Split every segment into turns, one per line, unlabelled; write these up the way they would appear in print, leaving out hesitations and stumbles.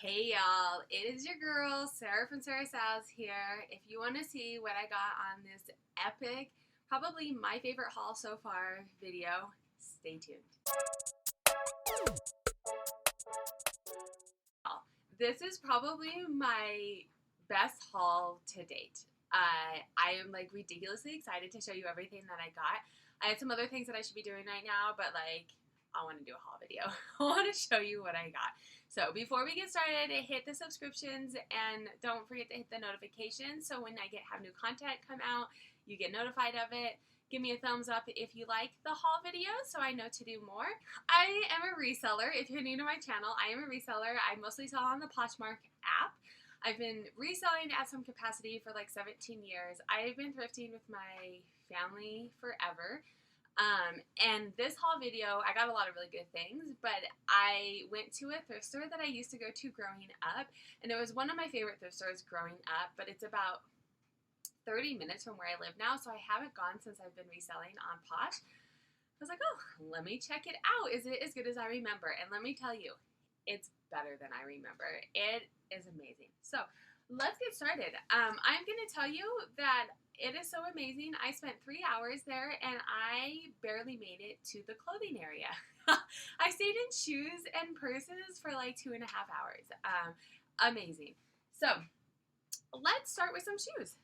Hey y'all, it is your girl Sarah from Sarah Sal's here. If you want to see what I got on this epic, probably my favorite haul so far video, stay tuned. This is probably my best haul to date. I am like ridiculously excited to show you everything that I got. I had some other things that I should be doing right now, but like I want to do a haul video. I want to show you what I got. So before we get started, hit the subscriptions and don't forget to hit the notifications so when I have new content come out, you get notified of it. Give me a thumbs up if you like the haul videos so I know to do more. I am a reseller. If you're new to my channel, I am a reseller. I mostly sell on the PoshMark app. I've been reselling at some capacity for like 17 years. I've been thrifting with my family forever. And this haul video, I got a lot of really good things, but I went to a thrift store that I used to go to growing up, and it was one of my favorite thrift stores growing up, but it's about 30 minutes from where I live now, so I haven't gone since I've been reselling on Posh. I was like, oh, let me check it out. Is it as good as I remember? And let me tell you, it's better than I remember. It is amazing. So let's get started. I'm going to tell you that it is so amazing. I spent 3 hours there and I barely made it to the clothing area. I stayed in shoes and purses for like 2.5 hours. Amazing. So let's start with some shoes.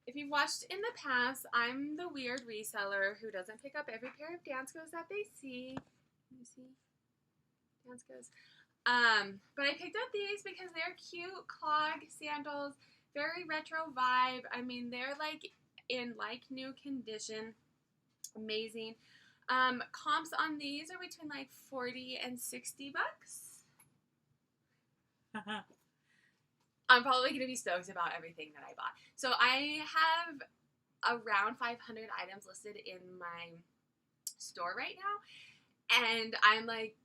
If you've watched in the past, I'm the weird reseller who doesn't pick up every pair of Danskos that they see. Can you see? Danskos. But I picked up these because they're cute clog sandals, very retro vibe. I mean, they're like in like new condition. Amazing. Comps on these are between like 40 and 60 bucks. I'm probably going to be stoked about everything that I bought. So I have around 500 items listed in my store right now, and I'm like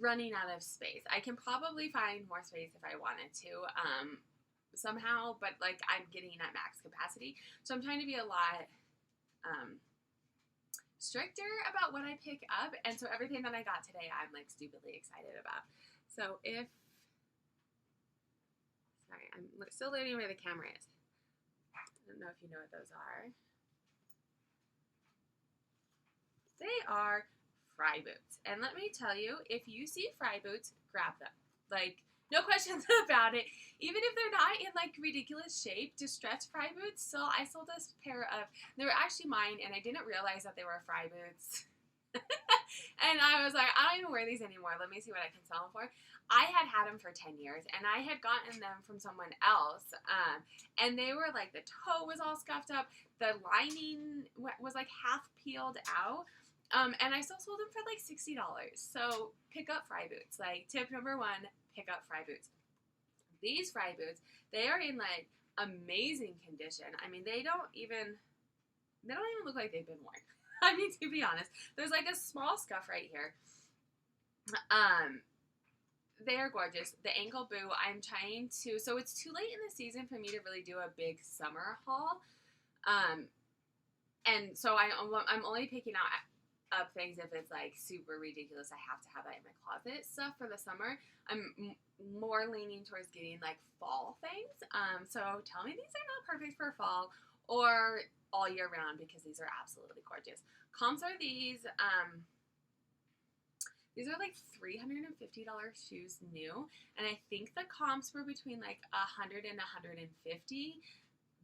running out of space. I can probably find more space if I wanted to somehow, but like I'm getting at max capacity. So I'm trying to be a lot stricter about what I pick up, and so everything that I got today I'm like stupidly excited about. So sorry, I'm still learning where the camera is. I don't know if you know what those are. They are Frye boots. And let me tell you, if you see Frye boots, grab them. Like, no questions about it. Even if they're not in like ridiculous shape, distressed Frye boots. So I sold this pair of, they were actually mine and I didn't realize that they were Frye boots. And I was like, I don't even wear these anymore. Let me see what I can sell them for. I had them for 10 years and I had gotten them from someone else. And they were like, the toe was all scuffed up. The lining was like half peeled out. And I still sold them for like $60. So pick up Frye boots. Like tip number 1, pick up Frye boots. These Frye boots, they are in like amazing condition. I mean, they don't even look like they've been worn. I mean, to be honest, there's like a small scuff right here. They are gorgeous. The ankle boot, I'm trying to, so it's too late in the season for me to really do a big summer haul. And so I'm only picking up things if it's like super ridiculous. I have to have that in my closet stuff for the summer. I'm more leaning towards getting like fall things. So tell me these are not perfect for fall or all year round because these are absolutely gorgeous. Comps are these. These are like $350 shoes new, and I think the comps were between like $100 and $150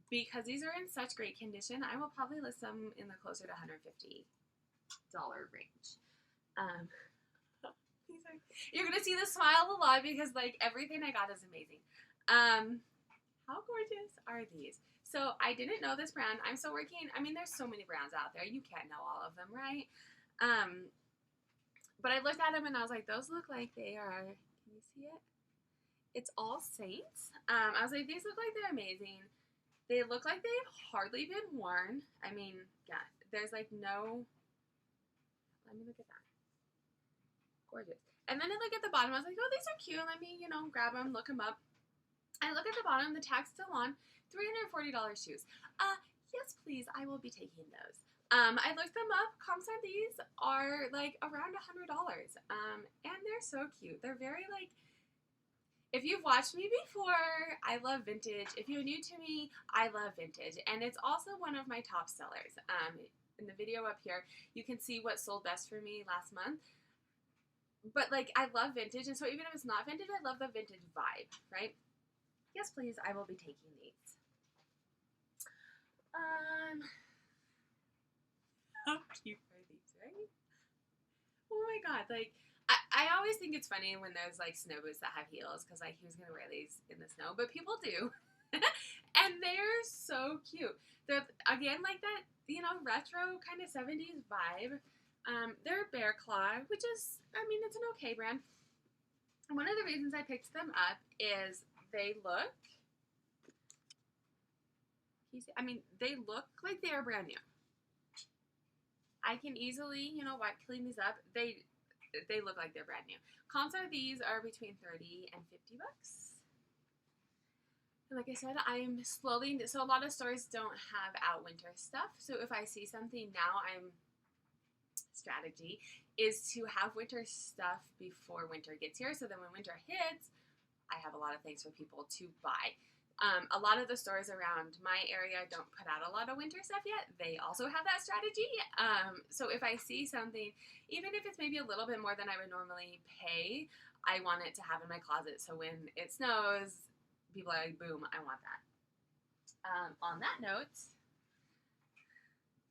because these are in such great condition. I will probably list them in the closer to $150 range. You're gonna see the smile a lot because like everything I got is amazing. How gorgeous are these? So I didn't know this brand. I'm still working. I mean, there's so many brands out there. You can't know all of them, right? But I looked at them and I was like, those look like they are, can you see it? It's All Saints. I was like, these look like they're amazing. They look like they've hardly been worn. I mean, yeah, there's like no, let me look at that. Gorgeous. And then I look at the bottom. I was like, oh, these are cute. Let me, grab them, look them up. I look at the bottom. The tag's still on. $340 shoes. Yes, please. I will be taking those. I looked them up. Comps on these are like around $100. And they're so cute. They're very like, if you've watched me before, I love vintage. If you're new to me, I love vintage. And it's also one of my top sellers. In the video up here, you can see what sold best for me last month. But like, I love vintage. And so even if it's not vintage, I love the vintage vibe, right? Yes, please. I will be taking these. How cute are these, right? Oh my god, like, I always think it's funny when there's like snow boots that have heels, because like, who's gonna wear these in the snow? But people do. And they're so cute. They're, again, like that, you know, retro kind of 70s vibe. They're Bear Claw, which is, I mean, it's an okay brand. One of the reasons I picked them up is they look, I mean, they look like they are brand new. I can easily, you know, clean these up. They look like they're brand new. Comps are these are between 30 and 50 bucks. And like I said, I'm slowly, so a lot of stores don't have out winter stuff. So if I see something now, strategy is to have winter stuff before winter gets here. So then when winter hits, I have a lot of things for people to buy. A lot of the stores around my area don't put out a lot of winter stuff yet. They also have that strategy. So if I see something, even if it's maybe a little bit more than I would normally pay, I want it to have in my closet. So when it snows, people are like, boom, I want that. On that note,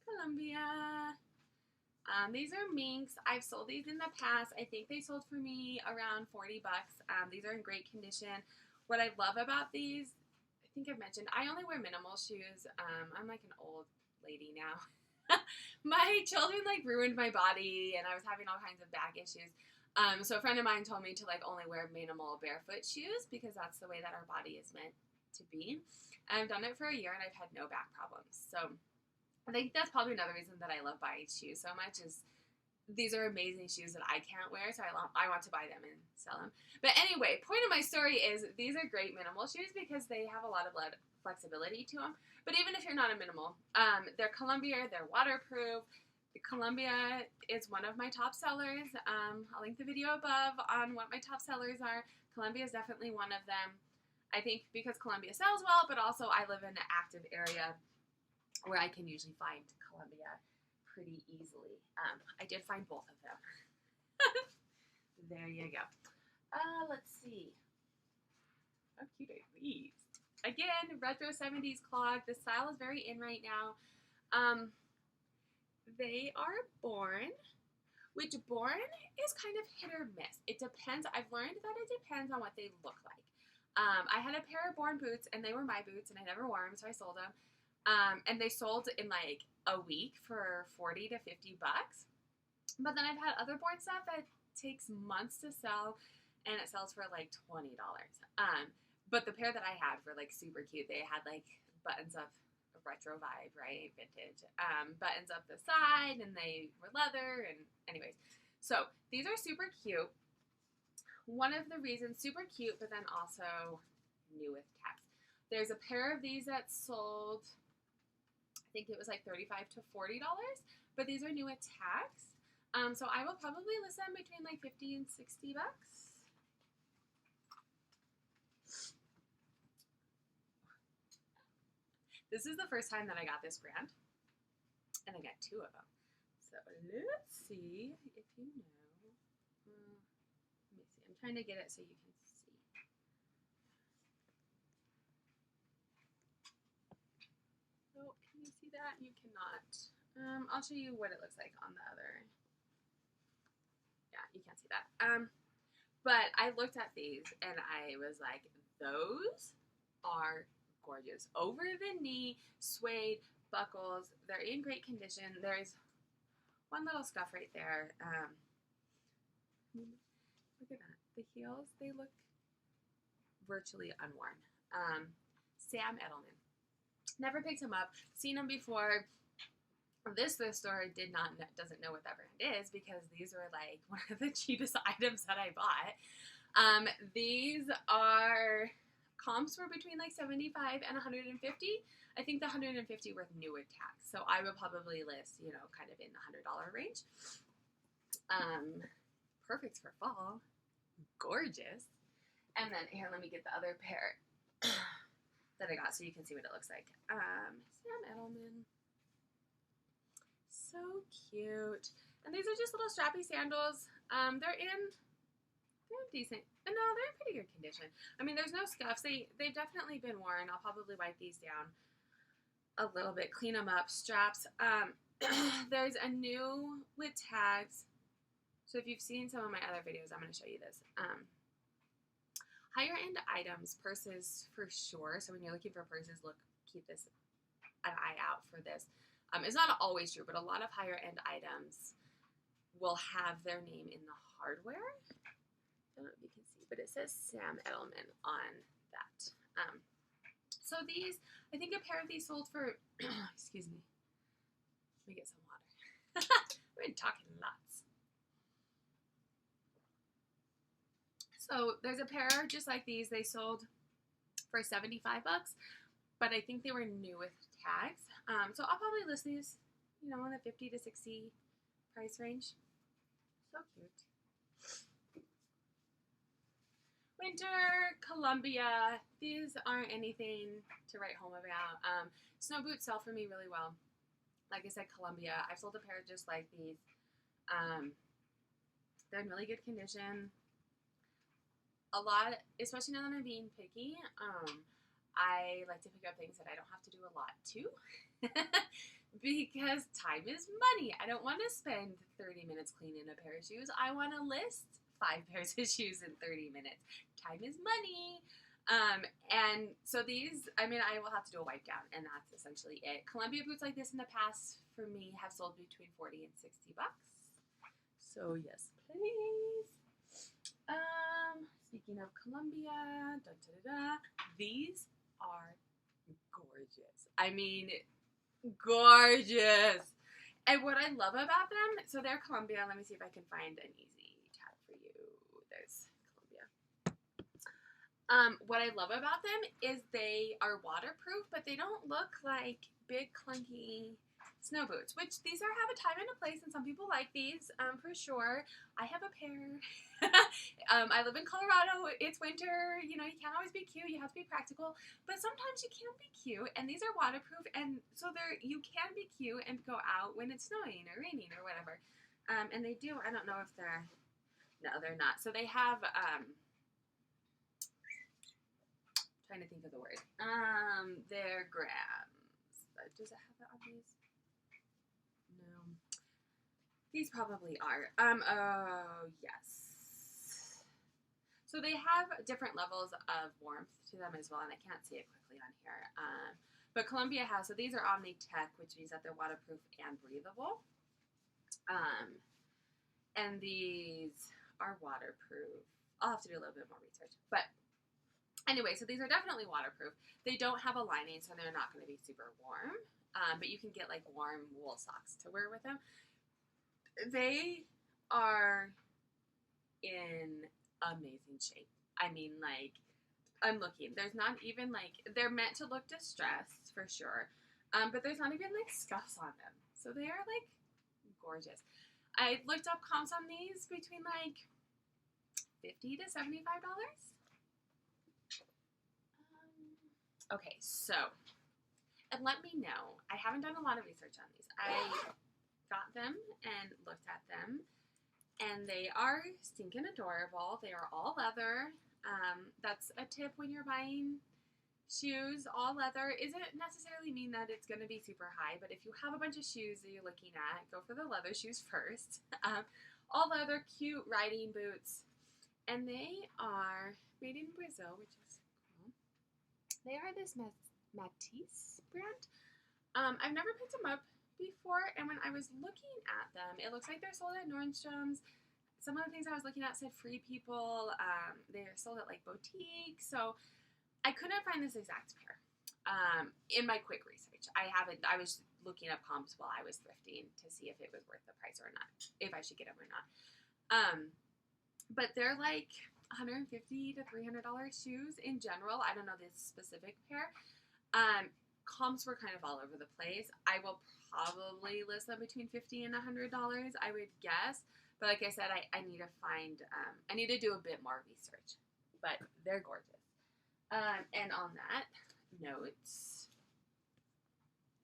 Columbia. These are minks. I've sold these in the past. I think they sold for me around 40 bucks. These are in great condition. What I love about these, I think I've mentioned, I only wear minimal shoes. I'm like an old lady now. My children like ruined my body, and I was having all kinds of back issues. So a friend of mine told me to like only wear minimal barefoot shoes, because that's the way that our body is meant to be. And I've done it for a year, and I've had no back problems. So I think that's probably another reason that I love buying shoes so much, is these are amazing shoes that I can't wear, so I want to buy them and sell them. But anyway, point of my story is these are great minimal shoes because they have a lot of flexibility to them. But even if you're not a minimal, they're Columbia, they're waterproof. Columbia is one of my top sellers. I'll link the video above on what my top sellers are. Columbia is definitely one of them. I think because Columbia sells well, but also I live in an active area where I can usually find Columbia pretty easily. I did find both of them. There you go. Let's see. How cute are these? Again, retro 70s clog. The style is very in right now. They are Born, which Born is kind of hit or miss. It depends. I've learned that it depends on what they look like. I had a pair of Born boots, and they were my boots, and I never wore them, so I sold them. And they sold in like a week for 40 to 50 bucks. But then I've had other Born stuff that takes months to sell, and it sells for like $20. But the pair that I had were like super cute. They had like buttons up, a retro vibe, right? Vintage. Buttons up the side, and they were leather, and anyways. So these are super cute. One of the reasons, super cute, but then also new with tax. There's a pair of these that sold, I think it was like $35 to $40, but these are new with tax. So I will probably list them between like 50 and 60 bucks. This is the first time that I got this brand, and I got two of them. So let's see if you know. Let me see. I'm trying to get it so you can see. Oh, can you see that? You cannot. I'll show you what it looks like on the other. Yeah, you can't see that. But I looked at these and I was like, those are gorgeous. Over the knee, suede, buckles. They're in great condition. There's one little scuff right there. Look at that. The heels, they look virtually unworn. Sam Edelman. Never picked him up. Seen him before. This thrift store doesn't know what that brand is, because these were like one of the cheapest items that I bought. These are, comps were between like 75 and 150. I think the 150 were new with tax. So I would probably list, you know, kind of in the $100 range. Perfect for fall. Gorgeous. And then here, let me get the other pair that I got so you can see what it looks like. Sam Edelman. So cute. And these are just little strappy sandals. They're in decent, no, they're in pretty good condition. I mean, there's no scuffs. They've definitely been worn. I'll probably wipe these down a little bit, clean them up. Straps. There's a new with tags. So if you've seen some of my other videos, I'm going to show you this. Higher end items, purses for sure. So when you're looking for purses, keep an eye out for this. It's not always true, but a lot of higher end items will have their name in the hardware. I don't know if you can see, but it says Sam Edelman on that. So these, I think a pair of these sold for, excuse me, let me get some water. We've been talking lots. So there's a pair just like these. They sold for 75 bucks, but I think they were new with tags. So I'll probably list these, you know, in the 50 to 60 price range. So cute. Winter, Columbia. These aren't anything to write home about. Snow boots sell for me really well. Like I said, Columbia. I've sold a pair just like these. They're in really good condition. A lot, especially now that I'm being picky, I like to pick up things that I don't have to do a lot to. Because time is money. I don't want to spend 30 minutes cleaning a pair of shoes. I want to list 5 pairs of shoes in 30 minutes. Time is money. And so these, I mean, I will have to do a wipe down, and that's essentially it. Columbia boots like this in the past, for me, have sold between 40 and 60 bucks. So yes, please. Speaking of Columbia, these are gorgeous. I mean, gorgeous. And what I love about them, so they're Columbia. Let me see if I can find an easy tag for you. There's Columbia. What I love about them is they are waterproof, but they don't look like big clunky snow boots, which these have a time and a place, and some people like these for sure. I have a pair. I live in Colorado. It's winter. You know, you can't always be cute. You have to be practical, but sometimes you can't be cute, and these are waterproof, and so you can be cute and go out when it's snowing or raining or whatever. And they do. I don't know if they're, no, they're not. So they have, trying to think of the word. They're grams. Does it have that on these? No. These probably are. Oh, yes. So they have different levels of warmth to them as well, and I can't see it quickly on here. But Columbia has, so these are Omni-Tech, which means that they're waterproof and breathable. And these are waterproof. I'll have to do a little bit more research. But anyway, so these are definitely waterproof. They don't have a lining, so they're not going to be super warm. But you can get like warm wool socks to wear with them. They are in amazing shape. I mean, like, I'm looking. There's not even like, they're meant to look distressed for sure. But there's not even like scuffs on them. So they are like gorgeous. I looked up comps on these between like $50 to $75. Okay, so, and let me know. I haven't done a lot of research on these. I got them and looked at them, and they are stinking adorable. They are all leather. That's a tip when you're buying shoes. All leather isn't necessarily mean that it's going to be super high, but if you have a bunch of shoes that you're looking at, go for the leather shoes first. All leather, cute riding boots, and they are made in Brazil, which is cool. They are this Matisse brand. I've never picked them up before, and when I was looking at them, it looks like they're sold at Nordstrom's. Some of the things I was looking at said Free People. They're sold at like boutiques, so I couldn't find this exact pair in my quick research. I was looking up comps while I was thrifting to see if it was worth the price or not, if I should get them or not. But they're like $150 to $300 shoes in general. I don't know this specific pair. comps were kind of all over the place. I will probably list them between $50 and $100, I would guess. But like I said, I need to find, I need to do a bit more research. But they're gorgeous. And on that note,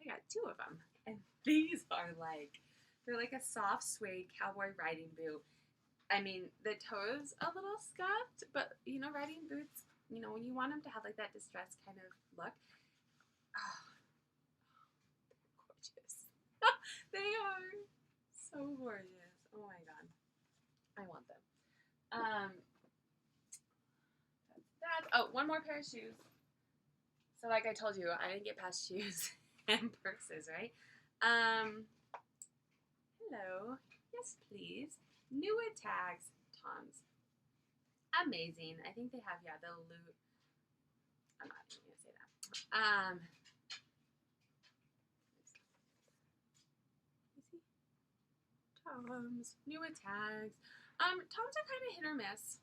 I got 2 of them. And these are like, they're like a soft suede cowboy riding boot. I mean, the toe's a little scuffed, but, you know, riding boots, you know, when you want them to have like that distressed kind of look. Oh, gorgeous. They are so gorgeous. Oh my god. I want them. Oh, one more pair of shoes. So like I told you, I didn't get past shoes and purses, right? Hello. Yes, please. Newer tags, Tom's. Amazing. I think they have, yeah, the loot. I'm not even going to say that. Tom's. Newer tags. Tom's are kind of hit or miss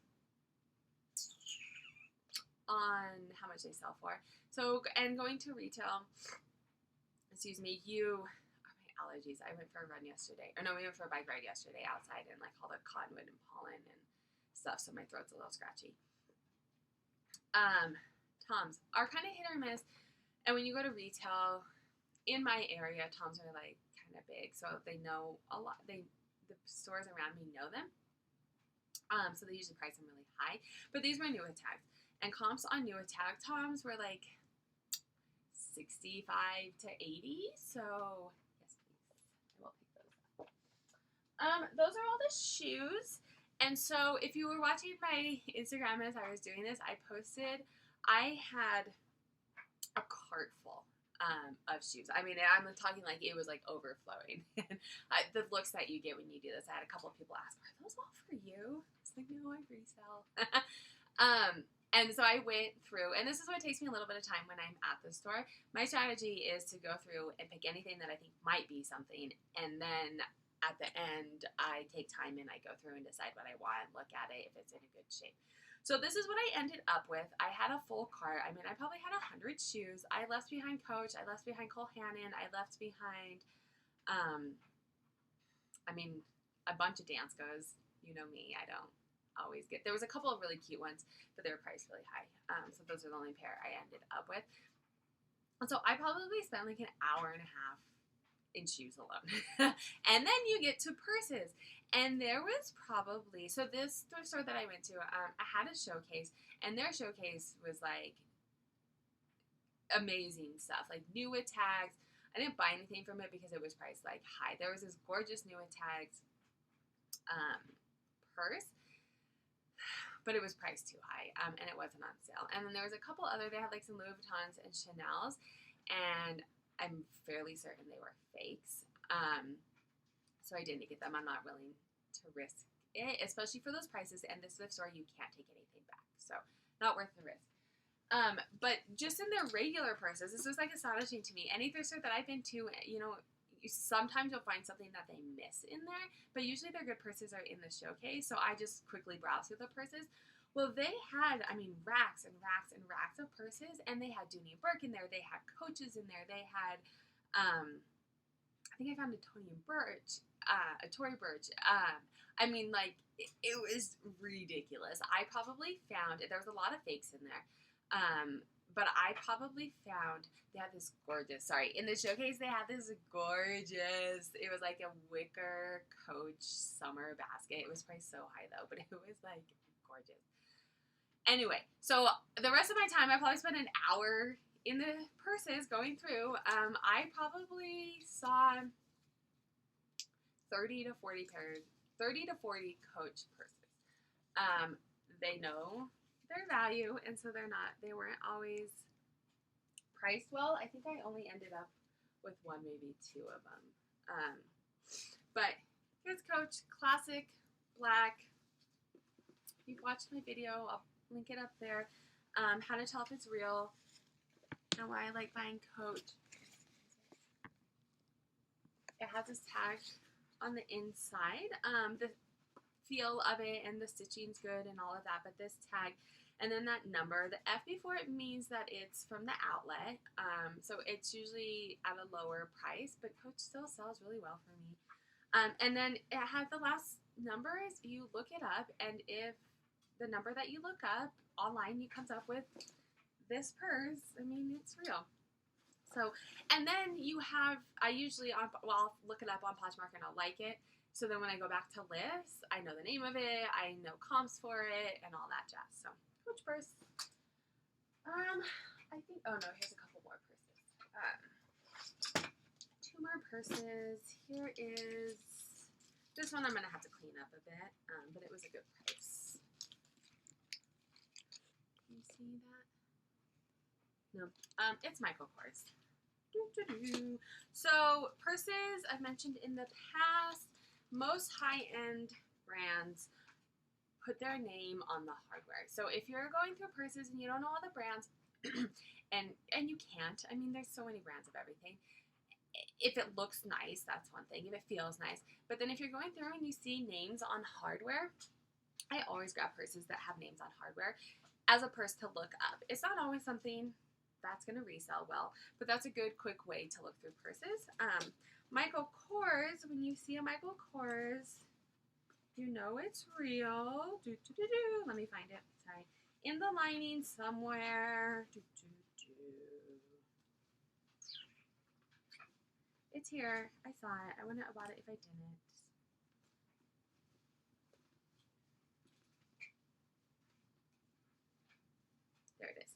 on how much they sell for. So, and going to retail, excuse me, my allergies. I went for a run yesterday. Or no, we went for a bike ride yesterday outside in like all the cottonwood and pollen and stuff, so my throat's a little scratchy. Tom's are kind of hit or miss. And when you go to retail, in my area, Tom's are like kind of big, so they know a lot. The stores around me know them. So they usually price them really high. But these were newer tags. And comps on newer tag Toms were like 65 to 80. So, yes, please. I will pick those up. Those are all the shoes. And so, if you were watching my Instagram as I was doing this, I had a cart full of shoes. I mean, I'm talking like it was like overflowing. The looks that you get when you do this. I had a couple of people ask, are those all for you? It's like, no, I resell. And so I went through, and this is what takes me a little bit of time when I'm at the store. My strategy is to go through and pick anything that I think might be something, and then at the end, I take time and I go through and decide what I want, look at it, if it's in a good shape. So this is what I ended up with. I had a full cart. I mean, I probably had 100 shoes. I left behind Coach. I left behind Cole Hannon. I left behind, a bunch of Danskos. You know me. I don't always get. There was a couple of really cute ones, but they were priced really high. So those are the only pair I ended up with. And so I probably spent like an hour and a half in shoes alone. And then you get to purses. And there was probably, so this thrift store that I went to, I had a showcase, and their showcase was like amazing stuff, like new with tags. I didn't buy anything from it because it was priced like high. There was this gorgeous new with tags purse, but it was priced too high, and it wasn't on sale. And then there was a couple other, they had like some Louis Vuittons and Chanel's, and I'm fairly certain they were fakes. So I didn't get them. I'm not willing to risk it, especially for those prices. And this thrift store, you can't take anything back. So not worth the risk. But just in their regular purses, this was like astonishing to me. Any thrift store that I've been to, you know, sometimes you'll find something that they miss in there, but usually their good purses are in the showcase. So I just quickly browsed through the purses. Well, they had, racks and racks and racks of purses, and they had Dooney & Burke in there. They had Coaches in there. They had, I think I found a Tory Burch. It was ridiculous. I probably found, there was a lot of fakes in there, but I probably found, they had this gorgeous, in the showcase they had this gorgeous, it was like a wicker Coach summer basket. It was priced so high though, but it was like gorgeous. Anyway, so the rest of my time, I probably spent an hour in the purses going through. I probably saw 30 to 40 Coach purses. They know their value, and so they weren't always priced well. I think I only ended up with one, maybe two of them. But here's Coach, classic, black. If you've watched my video, I'll link it up there. How to tell if it's real, and why I like buying Coach. It has this tag on the inside. The feel of it and the stitching's good and all of that, but this tag and then that number. The F before it means that it's from the outlet. So it's usually at a lower price, but Coach still sells really well for me. And then it has the last number is you look it up, and if the number that you look up online, you comes up with this purse, I mean, it's real. So, and then you have, I usually, I'll look it up on PoshMark and I'll like it. So then when I go back to list, I know the name of it, I know comps for it, and all that jazz. So, Coach purse. I think, oh no, here's a couple more purses. Two more purses. Here is, this one I'm going to have to clean up a bit, but it was a good price. Can you see that? No. It's Michael Kors. So, purses, I've mentioned in the past, most high-end brands put their name on the hardware. So, if you're going through purses and you don't know all the brands, and you can't, I mean, there's so many brands of everything. If it looks nice, that's one thing. If it feels nice. But then if you're going through and you see names on hardware, I always grab purses that have names on hardware as a purse to look up. It's not always something that's going to resell well, but that's a good, quick way to look through purses. Michael Kors, when you see a Michael Kors, you know it's real. Let me find it. Sorry. In the lining somewhere. It's here. I saw it. I wouldn't have bought it if I didn't. There it is.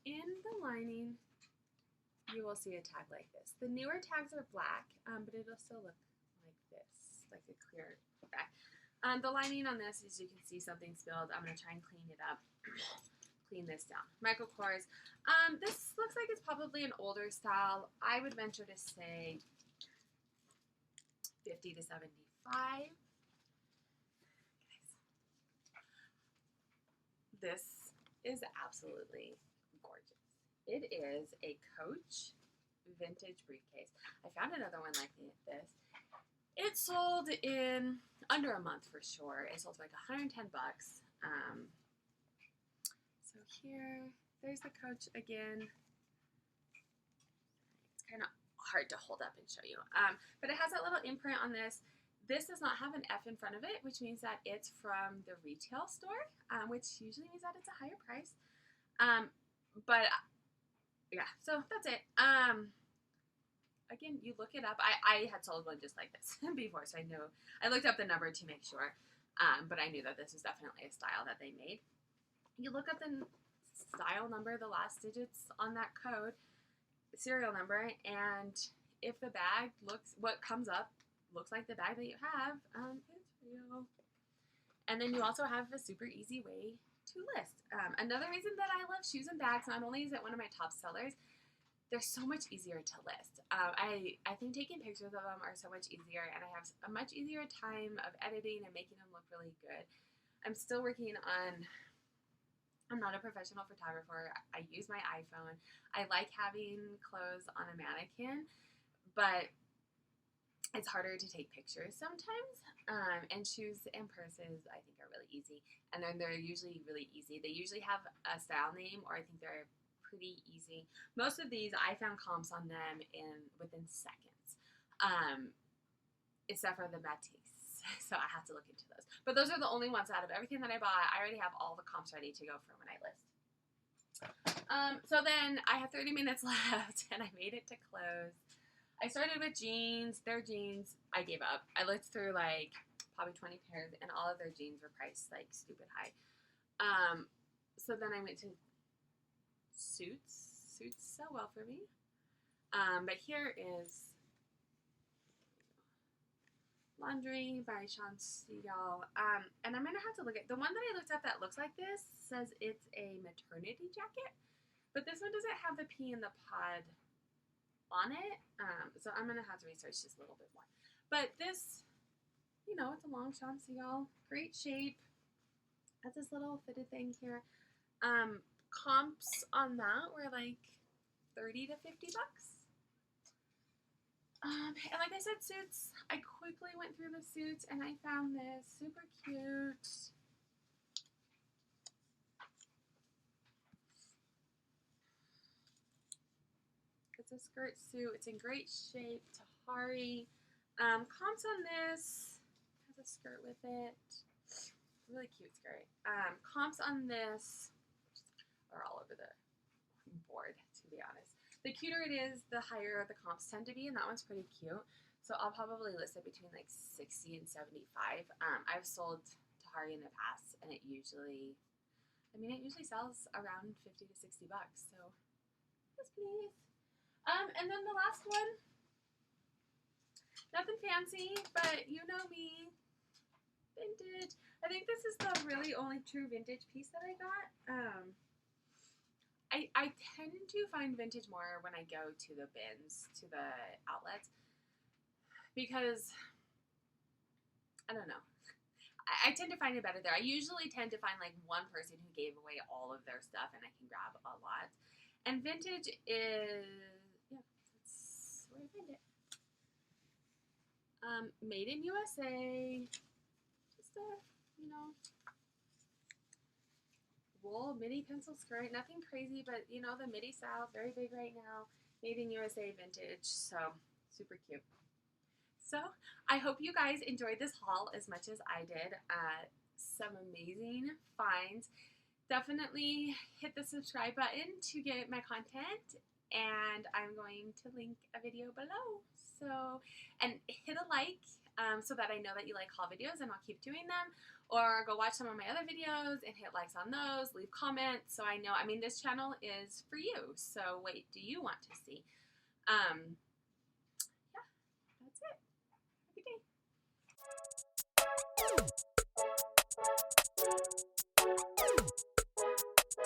In the lining, you will see a tag like this. The newer tags are black, but it'll still look like this, like a clear back. The lining on this, as you can see, something spilled. I'm going to try and clean it up. Clean this down. Michael Kors. This looks like it's probably an older style. I would venture to say 50 to 75. This is absolutely gorgeous. It is a Coach vintage briefcase. I found another one like this. It sold in under a month for sure. It sold for like 110 bucks. So here, there's the Coach again. It's kind of hard to hold up and show you. But it has that little imprint on this. This does not have an F in front of it, which means that it's from the retail store, which usually means that it's a higher price. But yeah, so that's it. Again, you look it up. I had sold one just like this before, so I know. I looked up the number to make sure, but I knew that this was definitely a style that they made. You look up the style number, the last digits on that code, serial number, and if the bag looks, what comes up looks like the bag that you have, it's real. And then you also have a super easy way to list. Another reason that I love shoes and bags, not only is it one of my top sellers, they're so much easier to list. I think taking pictures of them are so much easier, and I have a much easier time of editing and making them look really good. I'm still working on, I'm not a professional photographer. I use my iPhone. I like having clothes on a mannequin, but it's harder to take pictures sometimes, and shoes and purses I think are really easy, and then they're usually really easy. They usually have a style name, or I think they're pretty easy. Most of these I found comps on them within seconds, except for the Matisse, so I have to look into those. But those are the only ones out of everything that I bought. I already have all the comps ready to go for when I list. So then I have 30 minutes left, and I made it to close. I started with jeans. Their jeans, I gave up. I looked through like probably 20 pairs, and all of their jeans were priced like stupid high. So then I went to suits. Suits sell well for me. But here is Laundry by Chanel. And I'm going to have to look at, the one that I looked at that looks like this says it's a maternity jacket. But this one doesn't have the P in the pod on it, so I'm gonna have to research this a little bit more. But this, you know, it's a long Chanel, great shape. Has this little fitted thing here. Comps on that were like 30 to 50 bucks. And like I said, suits. I quickly went through the suits, and I found this super cute it's a skirt suit. It's in great shape. Tahari. Comps on this has a skirt with it. Really cute skirt. Comps on this are all over the board, to be honest. The cuter it is, the higher the comps tend to be, and that one's pretty cute. So I'll probably list it between like 60 and 75. I've sold Tahari in the past, and it usually sells around 50 to 60 bucks. So yes, please. And then the last one, nothing fancy, but you know me, vintage. I think this is the really only true vintage piece that I got. I tend to find vintage more when I go to the bins, to the outlets, because, I don't know, I tend to find it better there. I usually tend to find like one person who gave away all of their stuff and I can grab a lot. And vintage is, yeah, that's where I find it. Made in USA, just a, you know, wool midi pencil skirt, nothing crazy, but you know, the midi style, very big right now. Made in USA vintage, so super cute. So I hope you guys enjoyed this haul as much as I did. Some amazing finds. Definitely hit the subscribe button to get my content, and I'm going to link a video below. So, and hit a like so that I know that you like haul videos and I'll keep doing them. Or go watch some of my other videos and hit likes on those, leave comments so I know. I mean, this channel is for you, so what do you want to see? Yeah, that's it. Have a good day.